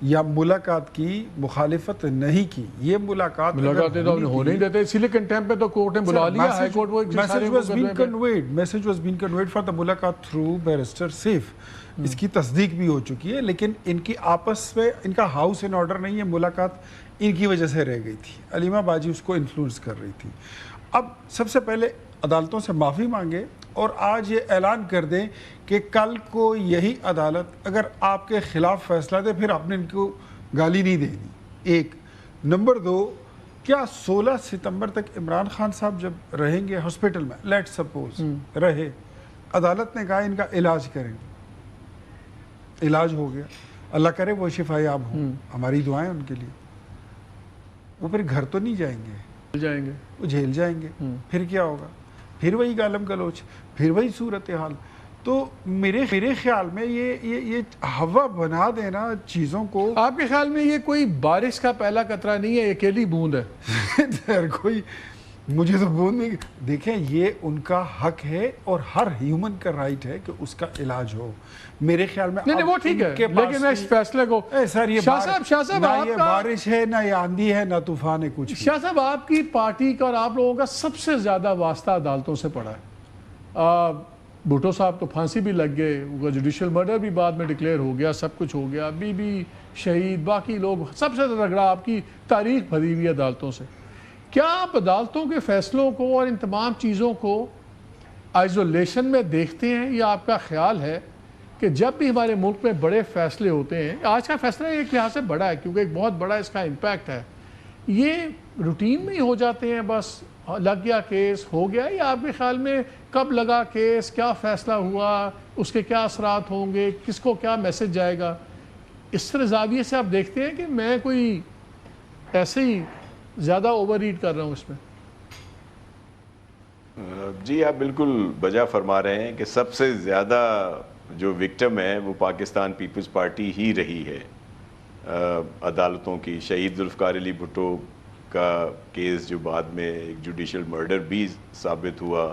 یا ملاقات کی، مخالفت نہیں کی. یہ ملاقاتیں تو
ہو نہیں دیتے، اسی لیے کنٹیمپٹ پہ تو کورٹ نے بلا لیا، ہائی کورٹ وہ
message was been conveyed for the ملاقات تھرو بیرسٹر سیف. اس کی تصدیق بھی ہو چکی ہے، لیکن ان کی آپس میں ان کا ہاؤس ان آرڈر نہیں ہے. ملاقات ان کی وجہ سے رہ گئی تھی، علیمہ باجی اس کو انفلوئنس کر رہی تھی. اب سب سے پہلے عدالتوں سے معافی مانگے اور آج یہ اعلان کر دیں کہ کل کو یہی عدالت اگر آپ کے خلاف فیصلہ دے، پھر آپ نے ان کو گالی نہیں دینی. ایک نمبر 2، کیا 16 ستمبر تک عمران خان صاحب جب رہیں گے ہاسپٹل میں، لیٹ سپوز رہے، عدالت نے کہا ان کا علاج کریں، علاج ہو گیا، اللہ کرے وہ شفا یاب ہوں، ہماری دعائیں ان کے لیے. وہ پھر گھر تو نہیں جائیں گے، وہ جیل جائیں گے. پھر کیا ہوگا؟ پھر وہی گالم گلوچ، پھر وہی صورتحال. تو میرے خیال میں یہ ہوا بنا دینا چیزوں کو.
آپ کے خیال میں یہ کوئی بارش کا پہلا قطرہ نہیں ہے، اکیلی بوند ہے؟
کوئی مجھے تو بوند نہیں. دیکھیں، یہ ان کا حق ہے اور ہر ہیومن کا رائٹ ہے کہ اس کا علاج ہو. میرے خیال میں
نہیں وہ ٹھیک ہے، لیکن میں اس فیصلے کو شاہ صاحب
نہ یہ بارش ہے، نہ یہ آندھی ہے، نہ طوفان ہے، کچھ.
شاہ صاحب، آپ کی پارٹی کا اور آپ لوگوں کا سب سے زیادہ واسطہ عدالتوں سے پڑا ہے. بھٹو صاحب تو پھانسی بھی لگ گئے، جوڈیشل مرڈر بھی بعد میں ڈکلیئر ہو گیا، سب کچھ ہو گیا، بی بی شہید، باقی لوگ، سب سے رگڑا آپ کی تاریخ بھری ہوئی عدالتوں سے. کیا آپ عدالتوں کے فیصلوں کو اور ان تمام چیزوں کو آئزولیشن میں دیکھتے ہیں، یا آپ کا خیال ہے کہ جب بھی ہمارے ملک میں بڑے فیصلے ہوتے ہیں، آج کا فیصلہ ایک لحاظ سے بڑا ہے کیونکہ ایک بہت بڑا اس کا امپیکٹ ہے، یہ روٹین میں ہی ہو جاتے ہیں، بس لگ گیا کیس ہو گیا، یا آپ کے خیال میں کب لگا کیس، کیا فیصلہ ہوا، اس کے کیا اثرات ہوں گے، کس کو کیا میسج جائے گا، اس طرح زاویے سے آپ دیکھتے ہیں کہ میں کوئی ایسے ہی زیادہ اوور ریڈ کر رہا ہوں اس میں؟
جی آپ بالکل بجا فرما رہے ہیں کہ سب سے زیادہ جو وکٹم ہے وہ پاکستان پیپلز پارٹی ہی رہی ہے عدالتوں کی. شہید ذوالفقار علی بھٹو کا کیس جو بعد میں ایک جوڈیشل مرڈر بھی ثابت ہوا،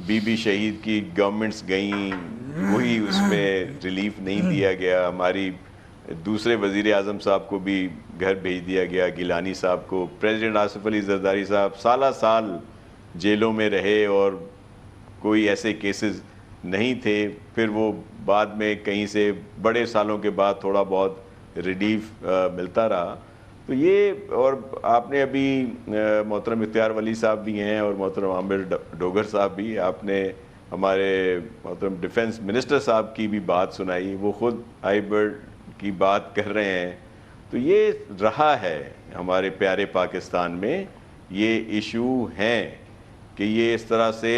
بی بی شہید کی گورنمنٹس گئیں، وہی اس میں ریلیف نہیں دیا گیا، ہماری دوسرے وزیر اعظم صاحب کو بھی گھر بھیج دیا گیا، گیلانی صاحب کو، پریزیڈنٹ آصف علی زرداری صاحب سالہ سال جیلوں میں رہے اور کوئی ایسے کیسز نہیں تھے، پھر وہ بعد میں کہیں سے بڑے سالوں کے بعد تھوڑا بہت ریلیف ملتا رہا۔ تو یہ، اور آپ نے ابھی محترم اختیار ولی صاحب بھی ہیں اور محترم عامر ڈوگر صاحب بھی، آپ نے ہمارے محترم ڈیفنس منسٹر صاحب کی بھی بات سنائی، وہ خود آئی برڈ کی بات کر رہے ہیں۔ تو یہ رہا ہے ہمارے پیارے پاکستان میں، یہ ایشو ہیں کہ یہ اس طرح سے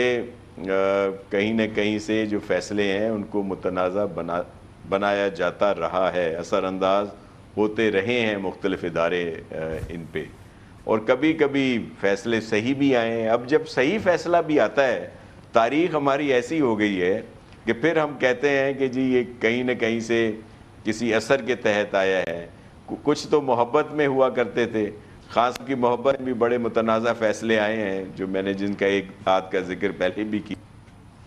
کہیں نہ کہیں سے جو فیصلے ہیں ان کو متنازع بنایا جاتا رہا ہے، اثر انداز ہوتے رہے ہیں مختلف ادارے ان پہ، اور کبھی کبھی فیصلے صحیح بھی آئے ہیں۔ اب جب صحیح فیصلہ بھی آتا ہے، تاریخ ہماری ایسی ہو گئی ہے کہ پھر ہم کہتے ہیں کہ جی یہ کہیں نہ کہیں سے کسی اثر کے تحت آیا ہے۔ کچھ تو محبت میں ہوا کرتے تھے، خاص کی محبت بھی بڑے متنازع فیصلے آئے ہیں، جو میں نے جن کا ایک بات کا ذکر پہلے بھی کی۔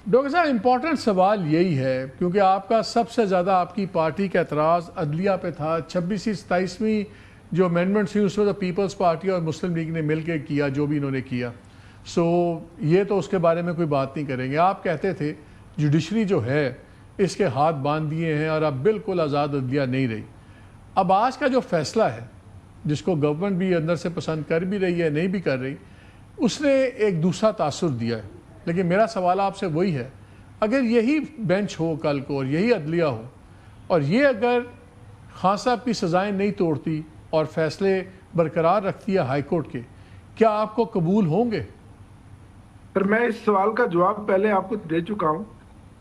ڈاکٹر صاحب امپورٹنٹ سوال یہی ہے، کیونکہ آپ کا سب سے زیادہ آپ کی پارٹی کا اعتراض عدلیہ پہ تھا، 26ویں 27ویں جو امینڈمنٹس تھی اس میں تو پیپلز پارٹی اور مسلم لیگ نے مل کے کیا جو بھی انہوں نے کیا، سو یہ تو اس کے بارے میں کوئی بات نہیں کریں گے۔ آپ کہتے تھے جوڈیشری جو ہے اس کے ہاتھ باندھ دیے ہیں اور اب بالکل آزاد عدلیہ نہیں رہی۔ اب آج کا جو فیصلہ ہے، جس کو گورنمنٹ بھی اندر سے پسند کر بھی رہی ہے نہیں بھی کر رہی، اس نے ایک دوسرا تاثر دیا ہے، لیکن میرا سوال آپ سے وہی ہے، اگر یہی بینچ ہو کل کو اور یہی عدلیہ ہو، اور یہ اگر خان صاحب کی سزائیں نہیں توڑتی اور فیصلے برقرار رکھتی ہے ہائی کورٹ کے، کیا آپ کو قبول ہوں گے؟
پھر میں اس سوال کا جواب پہلے آپ کو دے چکا ہوں،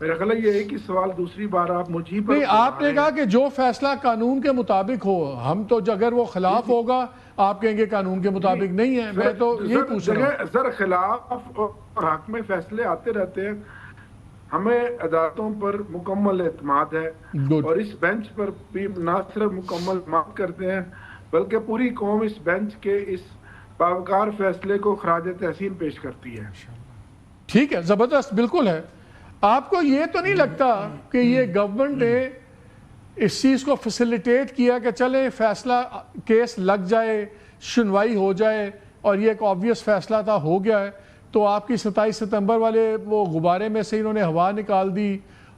میرا خیال یہ ہے کہ سوال دوسری بار آپ مجھے پر
نہیں، آپ نے کہا کہ جو فیصلہ قانون کے مطابق ہو، ہم تو اگر وہ خلاف ہوگا آپ کہیں گے قانون کے مطابق نہیں ہے، میں تو یہ پوچھ رہا ہوں۔
سر خلاف اور حق میں فیصلے آتے رہتے ہیں، ہمیں عدالتوں پر مکمل اعتماد ہے، اور اس بینچ پر بھی نہ صرف مکمل اعتماد کرتے ہیں بلکہ پوری قوم اس بینچ کے اس باوقار فیصلے کو خراج تحسین پیش کرتی ہے۔
ٹھیک ہے، زبردست، بالکل ہے۔ آپ کو یہ تو نہیں لگتا کہ یہ گورنمنٹ نے اس چیز کو فیسیلیٹیٹ کیا کہ چلیں فیصلہ کیس لگ جائے، سنوائی ہو جائے، اور یہ ایک آبویس فیصلہ تھا، ہو گیا ہے، تو آپ کی 27 ستمبر والے وہ غبارے میں سے انہوں نے ہوا نکال دی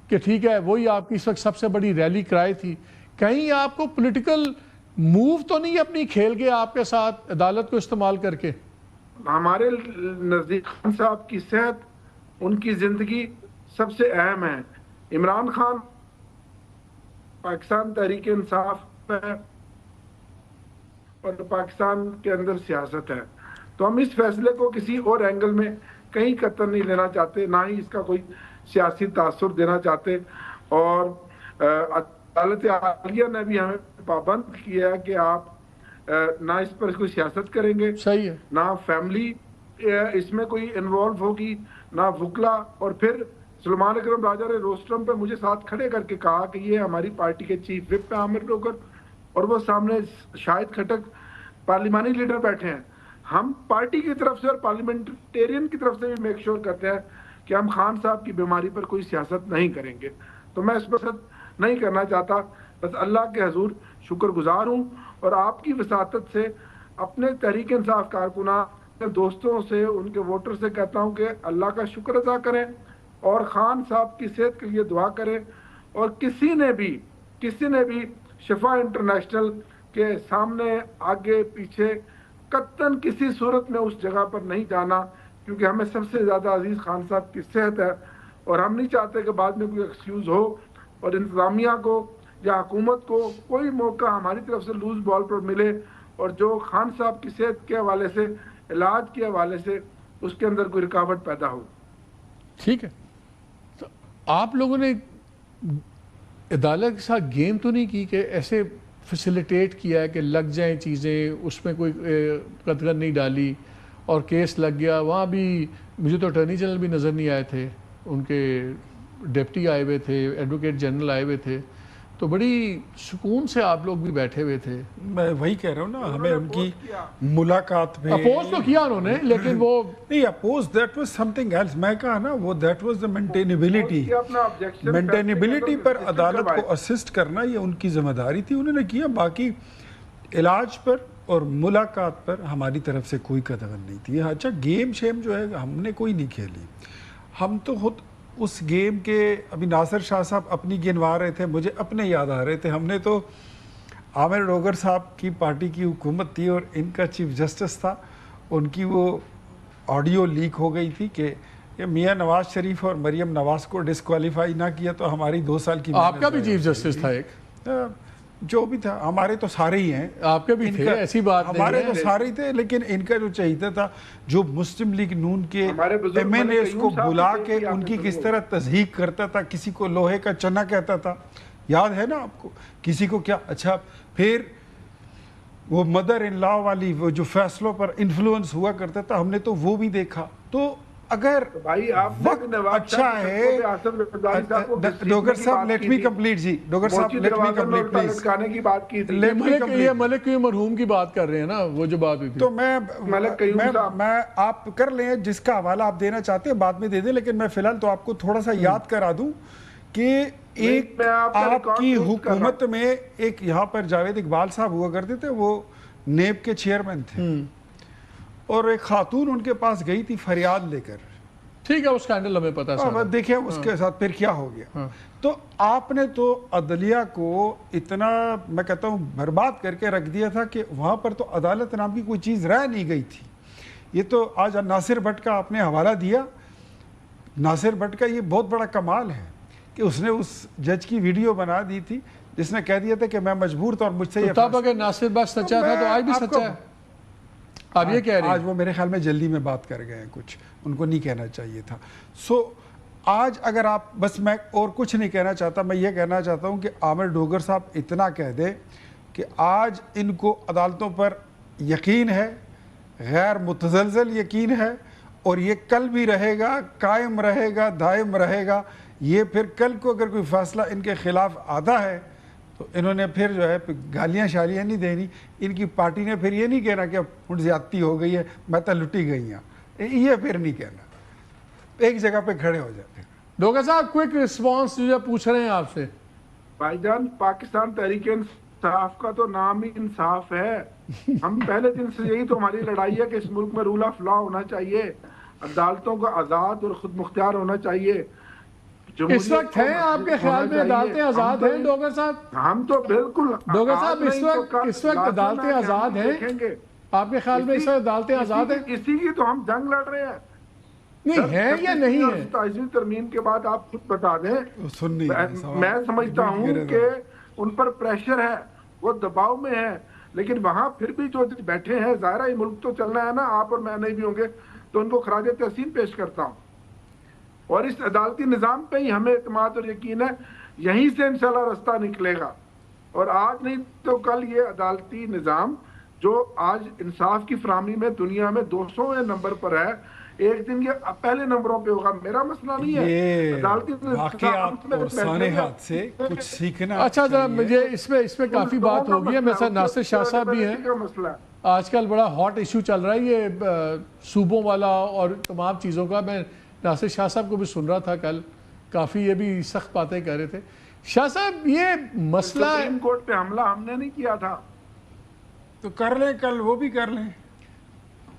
کہ ٹھیک ہے وہی آپ کی اس وقت سب سے بڑی ریلی کرائی تھی؟ کہیں آپ کو پولیٹیکل موو تو نہیں اپنی کھیل کے آپ کے ساتھ عدالت کو استعمال کر کے؟
ہمارے نزدیک خان صاحب کی صحت، ان کی زندگی سب سے اہم ہے۔ عمران خان پاکستان تحریک انصاف ہے اور پاکستان کے اندر سیاست ہے، تو ہم اس فیصلے کو کسی اور اینگل میں کہیں قطر نہیں لینا چاہتے، نہ ہی اس کا کوئی سیاسی تاثر دینا چاہتے، اور عدالت عالیہ نے بھی ہمیں پابند کیا ہے کہ آپ نہ اس پر کوئی سیاست کریں گے،
صحیح ہے،
نہ فیملی اس میں کوئی انوالو ہوگی، نہ وکلا۔ اور پھر سلمان اکرم راجہ نے روسٹرم پہ مجھے ساتھ کھڑے کر کے کہا کہ یہ ہماری پارٹی کے چیف وپ پہ عامر ڈوگر، اور وہ سامنے شاہد کھٹک پارلیمانی لیڈر بیٹھے ہیں۔ ہم پارٹی کی طرف سے اور پارلیمنٹیرین کی طرف سے بھی میک شور کرتے ہیں کہ ہم خان صاحب کی بیماری پر کوئی سیاست نہیں کریں گے، تو میں اس پر نہیں کرنا چاہتا، بس اللہ کے حضور شکر گزار ہوں، اور آپ کی وساطت سے اپنے تحریک انصاف کارکنان دوستوں سے، ان کے ووٹر سے کہتا ہوں کہ اللہ کا شکر ادا کریں اور خان صاحب کی صحت کے لیے دعا کریں، اور کسی نے بھی شفا انٹرنیشنل کے سامنے آگے پیچھے قطعاً کسی صورت میں اس جگہ پر نہیں جانا، کیونکہ ہمیں سب سے زیادہ عزیز خان صاحب کی صحت ہے، اور ہم نہیں چاہتے کہ بعد میں کوئی ایکسکیوز ہو اور انتظامیہ کو یا حکومت کو کوئی موقع ہماری طرف سے لوز بال پر ملے، اور جو خان صاحب کی صحت کے حوالے سے، علاج کے حوالے سے اس کے اندر کوئی رکاوٹ پیدا ہو۔
ٹھیک ہے، تو آپ لوگوں نے عدالت کے ساتھ گیم تو نہیں کی کہ ایسے فیسیلیٹیٹ کیا ہے کہ لگ جائیں چیزیں، اس میں کوئی قدغن نہیں ڈالی اور کیس لگ گیا؟ وہاں بھی مجھے تو اٹارنی جنرل بھی نظر نہیں آئے تھے، ان کے ڈپٹی آئے ہوئے تھے، ایڈوکیٹ جنرل آئے ہوئے تھے، تو بڑی سکون سے آپ لوگ بھی بیٹھے ہوئے تھے.
میں وہی کہہ رہا ہوں نا, ہمیں ان کی ملاقات میں
اپوز تو کیا انہوں نے, لیکن وہ
نہیں oppose, that was something else. میں کہا نا وہ دیٹ واز دا مینٹینیبلٹی پر عدالت کو اسسٹ کرنا یہ ان کی ذمہ داری تھی, انہوں نے کیا. باقی علاج پر اور ملاقات پر ہماری طرف سے کوئی قدغن نہیں تھی. اچھا گیم شیم جو ہے ہم نے کوئی نہیں کھیلی. ہم تو خود اس گیم کے, ابھی ناصر شاہ صاحب اپنی گنوا رہے تھے, مجھے اپنے یاد آ رہے تھے. ہم نے تو عامر ڈوگر صاحب کی پارٹی کی حکومت تھی اور ان کا چیف جسٹس تھا, ان کی وہ آڈیو لیک ہو گئی تھی کہ میاں نواز شریف اور مریم نواز کو ڈسکوالیفائی نہ کیا تو ہماری 2 سال کی.
آپ کا بھی چیف جسٹس تھا ایک,
جو بھی تھا, ہمارے تو سارے ہی ہیں.
آپ کے بھی تھے, ایسی بات نہیں ہے,
ہمارے تو سارے ہی تھے, لیکن ان کا جو چاہیے تھا, جو مسلم لیگ نون کے ایم این اے کو بلا کے ان کی کس طرح تضحیق کرتا تھا, کسی کو لوہے کا چنا کہتا تھا, یاد ہے نا آپ کو, کسی کو کیا. اچھا پھر وہ مدر ان لا والی وہ جو فیصلوں پر انفلوئنس ہوا کرتا تھا, ہم نے تو وہ بھی دیکھا. تو اگر وقت اچھا ہے, ڈوگر صاحب لیٹ می کمپلیٹ, جی ڈوگر صاحب لیٹ می کمپلیٹ پلیز.
یہ ملک کی مرحوم کی بات کر رہے ہیں نا, وہ جو بات ہوئی تھی.
تو میں آپ کر لیں جس کا حوالہ آپ دینا چاہتے ہیں بعد میں دے دیں, لیکن میں فی الحال تو آپ کو تھوڑا سا یاد کرا دوں کہ ایک آپ کی حکومت میں ایک یہاں پر جاوید اقبال صاحب ہوا کرتے تھے, وہ نیب کے چیئرمین تھے, اور ایک خاتون ان کے پاس گئی تھی فریاد لے کر.
ٹھیک ہے, اس اسکینڈل ہمیں پتا ہے,
دیکھیں اس کے ساتھ پھر کیا ہو گیا. تو آپ نے تو عدلیہ کو اتنا میں کہتا ہوں برباد کر کے رکھ دیا تھا کہ وہاں پر تو عدالت نام کی کوئی چیز رہ نہیں گئی تھی. یہ تو آج ناصر بٹ کا آپ نے حوالہ دیا, ناصر بٹ کا یہ بہت بڑا کمال ہے کہ اس نے اس جج کی ویڈیو بنا دی تھی جس نے کہہ دیا تھا کہ میں مجبور تھا اور مجھ سے یہ
تب اگر ناصر بٹ سچا تھا تو آج بھی سچا ہے. آپ یہ کہہ رہے ہیں,
آج وہ میرے خیال میں جلدی میں بات کر گئے ہیں, کچھ ان کو نہیں کہنا چاہیے تھا. سو آج اگر آپ, بس میں اور کچھ نہیں کہنا چاہتا, میں یہ کہنا چاہتا ہوں کہ عامر ڈوگر صاحب اتنا کہہ دے کہ آج ان کو عدالتوں پر یقین ہے, غیر متزلزل یقین ہے, اور یہ کل بھی رہے گا, قائم رہے گا, دائم رہے گا. یہ پھر کل کو اگر کوئی فیصلہ ان کے خلاف آتا ہے تو انہوں نے پھر جو ہے گالیاں شالیاں نہیں دینی, ان کی پارٹی نے پھر یہ نہیں کہنا کہ اب زیادتی ہو گئی ہے, میں تو لٹی گئی ہوں, یہ پھر نہیں کہنا, ایک جگہ پہ کھڑے ہو جاتے ہیں.
ڈوگر صاحب کوئک رسپانس جو پوچھ رہے ہیں آپ سے.
بھائی جان, پاکستان تحریک انصاف کا تو نام ہی انصاف ہے. ہم پہلے دن سے یہی تو ہماری لڑائی ہے کہ اس ملک میں رول آف لا ہونا چاہیے, عدالتوں کا آزاد اور خود مختار ہونا چاہیے.
اس وقت ہیں آپ کے خیال میں عدالتیں آزاد ہیں ڈوگر صاحب؟
ہم تو بالکل
ڈوگر صاحب اس وقت عدالتیں آزاد ہیں آپ کے خیال میں؟ اس وقت عدالتیں آزاد ہیں؟
اسی کی تو ہم جنگ لڑ رہے ہیں.
نہیں ہیں یا نہیں ہیں؟
27ویں ترمیم کے بعد آپ خود بتا دیں. میں سمجھتا ہوں کہ ان پر پریشر ہے, وہ دباؤ میں ہے, لیکن وہاں پھر بھی جو بیٹھے ہیں, ظاہرہ یہ ملک تو چلنا ہے نا, آپ اور میں نہیں بھی ہوں گے, تو ان کو خراج تحسین پیش کرتا ہوں. اور اس عدالتی نظام پہ ہی ہمیں اعتماد اور یقین ہے, یہیں سے انشاءاللہ رستہ نکلے گا. اور آج نہیں تو کل یہ عدالتی نظام جو آج انصاف کی فراہمی میں دنیا میں 200ویں نمبر پر ہے, ایک دن یہ پہلے نمبروں پہ ہوگا. میرا مسئلہ نہیں ہے عدالتی
نظام سے کچھ سیکھنا.
اچھا ذرا مجھے اس میں کافی بات ہو گئی ہے. میرے ساتھ ناصر شاہ صاحب بھی ہیں. آج کل بڑا ہاٹ ایشو چل رہا ہے یہ صوبوں والا اور تمام چیزوں کا. میں ناصر شاہ صاحب کو بھی سن رہا تھا کل, کافی یہ بھی سخت باتیں کہہ رہے تھے. شاہ صاحب یہ مسئلہ
سپریم کورٹ پہ حملہ ہم نے نہیں کیا تھا,
تو کر لیں, کل وہ بھی کر لیں.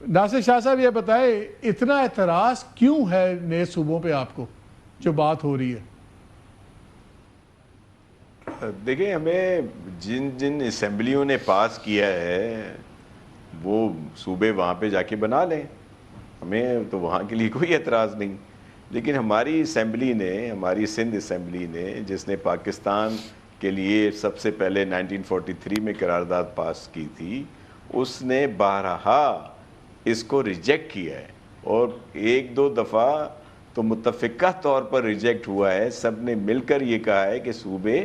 ناصر شاہ صاحب یہ بتائے اتنا اعتراض کیوں ہے نئے صوبوں پہ آپ کو جو بات ہو رہی ہے؟
دیکھیں, ہمیں جن اسمبلیوں نے پاس کیا ہے وہ صوبے وہاں پہ جا کے بنا لیں, ہمیں تو وہاں کے لیے کوئی اعتراض نہیں. لیکن ہماری اسمبلی نے, ہماری سندھ اسمبلی نے, جس نے پاکستان کے لیے سب سے پہلے 1943 میں قرارداد پاس کی تھی, اس نے بارہا اس کو ریجیکٹ کیا ہے, اور 1-2 دفعہ تو متفقہ طور پر ریجیکٹ ہوا ہے. سب نے مل کر یہ کہا ہے کہ صوبے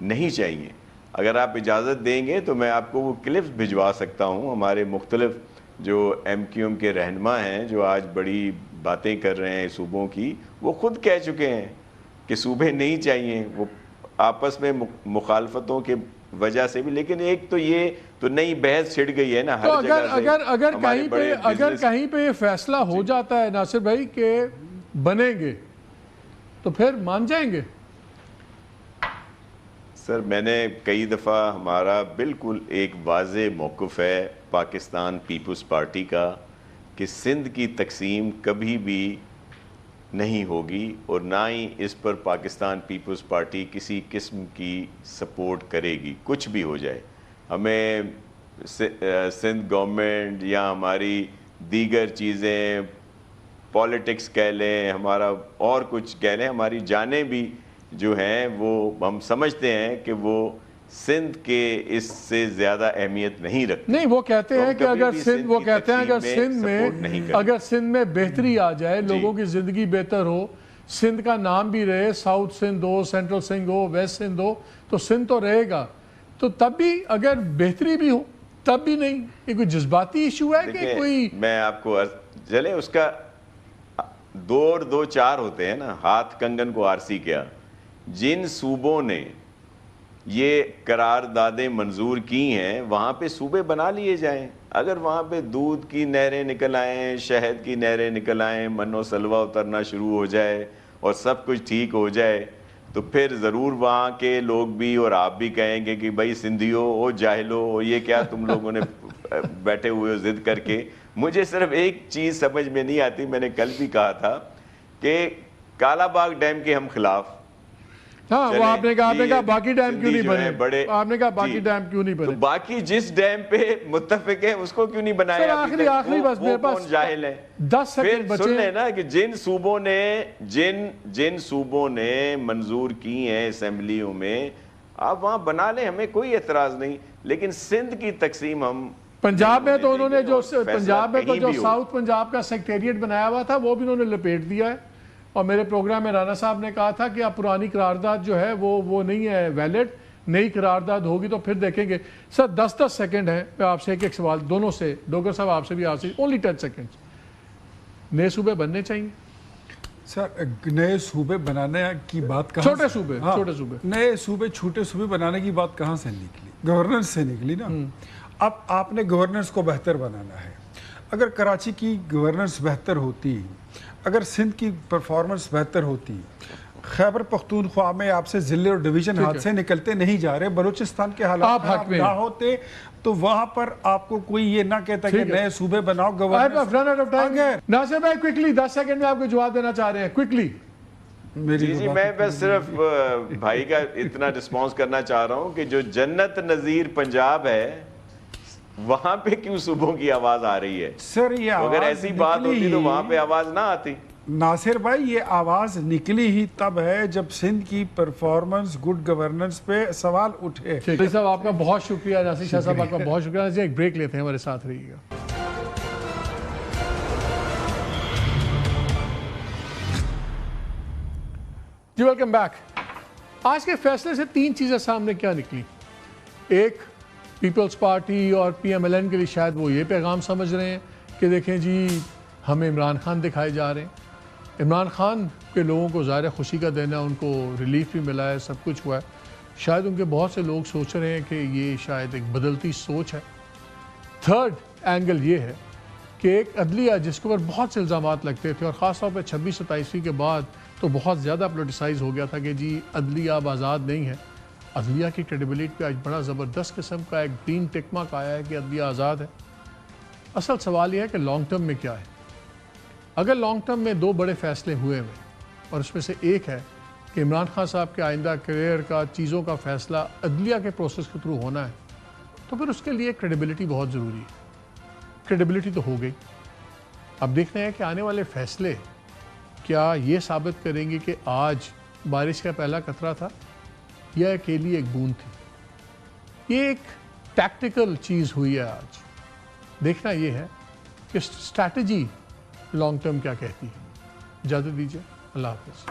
نہیں چاہیے. اگر آپ اجازت دیں گے تو میں آپ کو وہ کلپس بھجوا سکتا ہوں. ہمارے مختلف جو ایم کیو ایم کے رہنما ہیں جو آج بڑی باتیں کر رہے ہیں صوبوں کی, وہ خود کہہ چکے ہیں کہ صوبے نہیں چاہیے. وہ آپس میں مخالفتوں کے وجہ سے بھی، لیکن ایک تو یہ تو نئی بحث چھڑ گئی ہے نا
تو
ہر جگہ سے.
اگر کہیں پہ یہ فیصلہ ہو جاتا ہے ناصر بھائی کہ بنیں گے تو پھر مان جائیں گے؟
سر میں نے کئی دفعہ، ہمارا بالکل ایک واضح موقف ہے پاکستان پیپلز پارٹی کا کہ سندھ کی تقسیم کبھی بھی نہیں ہوگی، اور نہ ہی اس پر پاکستان پیپلز پارٹی کسی قسم کی سپورٹ کرے گی، کچھ بھی ہو جائے. ہمیں سندھ گورنمنٹ یا ہماری دیگر چیزیں، پالیٹکس کہہ لیں، ہمارا اور کچھ کہہ لیں، ہماری جانیں بھی جو ہیں وہ ہم سمجھتے ہیں کہ وہ سندھ کے اس سے زیادہ اہمیت نہیں رکھتے.
نہیں، وہ کہتے ہیں کہ اگر سندھ میں بہتری آ جائے، لوگوں کی زندگی بہتر ہو، سندھ کا نام بھی رہے، ساؤتھ سندھ ہو، سینٹرل سندھ ہو، ویسٹ سندھ ہو، تو سندھ تو رہے گا. تو تب بھی اگر بہتری بھی ہو تب بھی نہیں. یہ کوئی جذباتی ایشو ہے کہ کوئی؟
میں آپ کو چلے اس کا دو اور دو چار ہوتے ہیں نا. ہاتھ کنگن کو آرسی کیا. جن صوبوں نے یہ قراردادیں منظور کی ہیں وہاں پہ صوبے بنا لیے جائیں. اگر وہاں پہ دودھ کی نہریں نکل آئیں، شہد کی نہریں نکل آئیں، من و سلوہ اترنا شروع ہو جائے اور سب کچھ ٹھیک ہو جائے، تو پھر ضرور وہاں کے لوگ بھی اور آپ بھی کہیں گے کہ بھائی سندھیو او جاہلو، یہ کیا تم لوگوں نے بیٹھے ہوئے ہو ضد کر کے. مجھے صرف ایک چیز سمجھ میں نہیں آتی، میں نے کل بھی کہا تھا کہ کالا باغ ڈیم کے ہم خلاف.
ہاں، وہ آپ نے کہا باقی ڈیم کیوں نہیں بنے؟ آپ نے کہا باقی ڈیم کیوں نہیں بنے؟
باقی جس ڈیم پہ متفق ہے اس کو کیوں نہیں بنایا؟
آخری بس میرے پاس
جاہل ہے.
10 سیکنڈ بچے.
سن لیں نا کہ جن صوبوں نے منظور کی ہیں اسمبلیوں میں، آپ وہاں بنا لیں، ہمیں کوئی اعتراض نہیں. لیکن سندھ کی تقسیم ہم
پنجاب میں تو انہوں نے جو ساؤتھ پنجاب کا سیکٹریٹ بنایا ہوا تھا وہ بھی انہوں نے لپیٹ دیا ہے. اور میرے پروگرام میں رانا صاحب نے کہا تھا کہ اب پرانی قرارداد جو ہے وہ نہیں ہے ویلڈ، نئی قرارداد ہوگی تو پھر دیکھیں گے. سر 10 سیکنڈ ہیں، میں آپ سے ایک سوال دونوں سے، ڈوگر صاحب آپ سے بھی، آپ سے اونلی 10 سیکنڈ. نئے صوبے بننے چاہیے
سر؟ نئے صوبے بنانے کی بات کہاں؟
چھوٹے صوبے
نئے صوبے، چھوٹے صوبے بنانے کی بات کہاں سے نکلی؟ گورننس سے نکلی نا. اب آپ نے گورننس کو بہتر بنانا ہے. اگر کراچی کی گورننس بہتر ہوتی، اگر سندھ کی پرفارمنس بہتر ہوتی، خیبر پختونخوا میں آپ سے ضلع اور ڈویژن ہاتھ سے نکلتے نہیں جا رہے، بلوچستان کے حالات خراب نہ ہوتے تو وہاں پر آپ کو کوئی یہ نہ کہتا کہ نئے صوبے بناؤ. گورننس
ناصر بھائی کوئکلی 10 سیکنڈ میں آپ کو جواب دینا چاہ رہے ہیں، کوئکلی.
جی میں بس صرف بھائی کا اتنا رسپانس کرنا چاہ رہا ہوں کہ جو جنت نظیر پنجاب ہے وہاں پہ کیوں صوبوں کی آواز آ رہی ہے؟
سر یہ
اگر ایسی بات ہوتی تو وہاں پہ آواز نہ آتی.
ناصر بھائی یہ آواز نکلی ہی تب ہے جب سندھ کی پرفارمنس، گڈ گورننس پہ سوال اٹھے.
صاحب آپ کا بہت شکریہ. ناصر شاہ صاحب آپ کا بہت شکریہ. ایک بریک لیتے ہیں، ہمارے ساتھ رہیے گا. جی ویلکم بیک. آج کے فیصلے سے 3 چیزیں سامنے کیا نکلی. ایک، پیپلز پارٹی اور پی ایم ایل این کے لیے شاید وہ یہ پیغام سمجھ رہے ہیں کہ دیکھیں جی ہمیں عمران خان دکھائے جا رہے ہیں. عمران خان کے لوگوں کو ظاہر خوشی کا دینا، ان کو ریلیف بھی ملا ہے، سب کچھ ہوا ہے. شاید ان کے بہت سے لوگ سوچ رہے ہیں کہ یہ شاید ایک بدلتی سوچ ہے. تھرڈ اینگل یہ ہے کہ ایک عدلیہ جس کے اوپر بہت سے الزامات لگتے تھے، اور خاص طور پہ 26/27 کے بعد تو بہت زیادہ پولیٹیسائز ہو گیا تھا کہ جی عدلیہ اب آزاد نہیں ہے. عدلیہ کی کریڈیبلٹی پہ آج بڑا زبردست قسم کا ایک گرین ٹک مارک آیا ہے کہ عدلیہ آزاد ہے. اصل سوال یہ ہے کہ لانگ ٹرم میں کیا ہے. اگر لانگ ٹرم میں 2 بڑے فیصلے ہوئے ہیں، اور اس میں سے ایک ہے کہ عمران خان صاحب کے آئندہ کیریئر کا چیزوں کا فیصلہ عدلیہ کے پروسیس کے تھرو ہونا ہے، تو پھر اس کے لیے کریڈیبلٹی بہت ضروری ہے. کریڈیبلٹی تو ہو گئی. اب دیکھتے ہیں کہ آنے والے فیصلے کیا یہ ثابت کریں گے کہ آج بارش کا پہلا قطرہ تھا یا اکیلی ایک بوند تھی. یہ ایک ٹیکٹیکل چیز ہوئی ہے. آج دیکھنا یہ ہے کہ اسٹریٹجی لانگ ٹرم کیا کہتی ہے. اجازت دیجیے. اللہ حافظ.